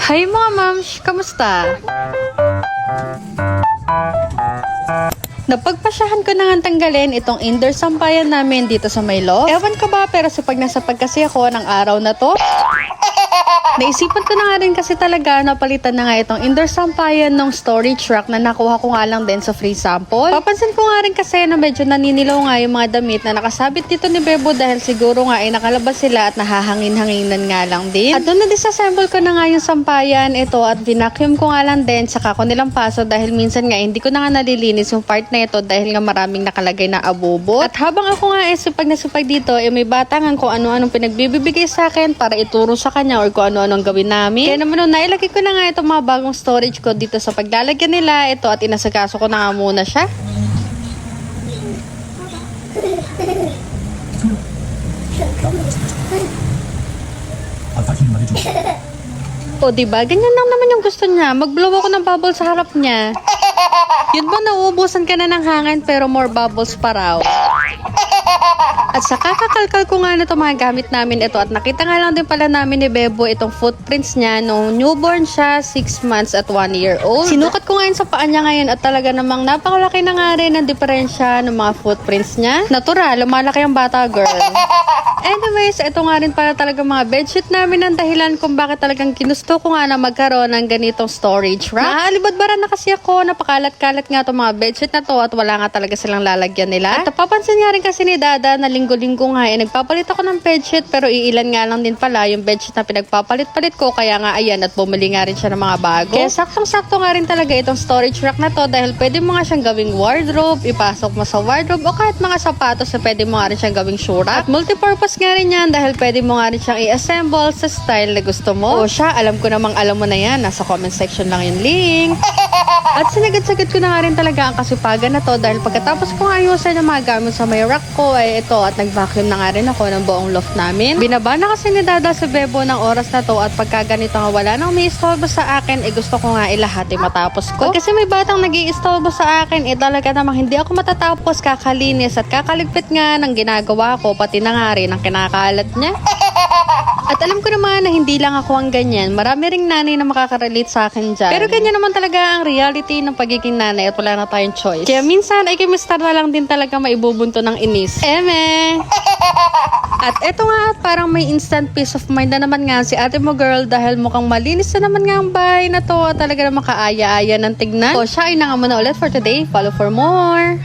Hi mga mams! Kamusta? Napagpasyahan ko na nga tanggalin itong indoor sampayan namin dito sa may loft. Ewan ko ba, pero sa pagnasapag kasi ako ng araw na to, naisipan ko na nga rin kasi talaga na palitan na nga itong indoor sampayan ng storage rack na nakuha ko nga lang din sa free sample. Papansin ko nga rin kasi na medyo naninilaw nga yung mga damit na nakasabit dito ni Bebo dahil siguro nga ay nakalabas sila at nahahangin-hanginan nga lang din. At doon na-disassemble ko na nga yung sampayan ito at vinacuum ko nga lang din saka ko nilang paso dahil minsan nga hindi ko na nga nalilinis yung part na ito dahil nga maraming nakalagay na abubo. At habang ako nga sipag na sipag dito, may batangan kung ano-anong pinagbibigay sa akin para ituro sa kanya or kung ano-anong gawin namin. Kaya naman nailagay ko na nga itong mga bagong storage ko dito sa paglalagyan nila ito at inasikaso ko na nga muna siya. O diba, ganyan lang naman yung gusto niya. Mag-blow ako ng bubble sa harap niya. Yun ba, nauubusan ka na ng hangin pero more bubbles pa raw. At sa kakakalkal ko nga na itong mga gamit namin ito at nakita nga lang din pala namin ni Bebo itong footprints niya nung newborn siya, 6 months at 1 year old. Sinukat ko ngayon sa paa niya ngayon at talaga namang napakalaki na nga rin ang diferensya ng mga footprints niya. Natural, lumalaki ang bata girl. Anyways, ito nga rin pala talaga mga bedsheet namin ang dahilan kung bakit talagang ginusto ko nga na magkaroon ng ganitong storage rack. Nahalibadbaran na kasi ako, napakalat-kalat nga itong mga bedsheet na to at wala nga talaga silang lalagyan nila. At napapansin nga rin kasi ni Dada na linggo-linggo nga nagpapalit ako ng bedsheet pero iilan nga lang din pala yung bedsheet na pinagpapalit-palit ko kaya nga ayan at bumili nga rin siya ng mga bago. Kaya saktong-sakto nga rin talaga itong storage rack na to dahil pwede mo nga siyang gawing wardrobe, ipasok mo sa wardrobe o kahit mga sapatos na pwede mo nga rin siyang gawing shoe rack. At multipurpose nga rin yan dahil pwede mo nga rin siyang i-assemble sa style na gusto mo. O siya, alam ko namang alam mo na yan. Nasa comment section lang yung link. At sinagad-sagad ko na nga rin talaga ang kasipagan na to dahil pagkatapos kong ayusin ang mga gamit sa may rack ko ay ito at nag-vacuum na nga rin ako ng buong loft namin. Binaba na kasi ni Dada si Bebo ng oras na to at pagka ganito nga wala nang may istorbo sa akin gusto ko nga ilahati matapos ko. Pag kasi may batang nag-iistorbo sa akin talaga namang hindi ako matatapos kakalinis at kakaligpit nga ng ginagawa ko pati na nga rin ang kinakalat niya. At alam ko naman na hindi lang ako ang ganyan. Marami ring nanay na makaka-relate sa akin dyan. Pero ganyan naman talaga ang reality ng pagiging nanay at wala na tayong choice. Kaya minsan ay kimistar na lang din talaga maibubunto ng inis. Eme! At eto nga, parang may instant peace of mind na naman nga si ate mo girl dahil mukhang malinis na naman nga ang bahay na to. Talaga naman kaaya-aya ng tignan. O siya ay nga muna ulit for today. Follow for more!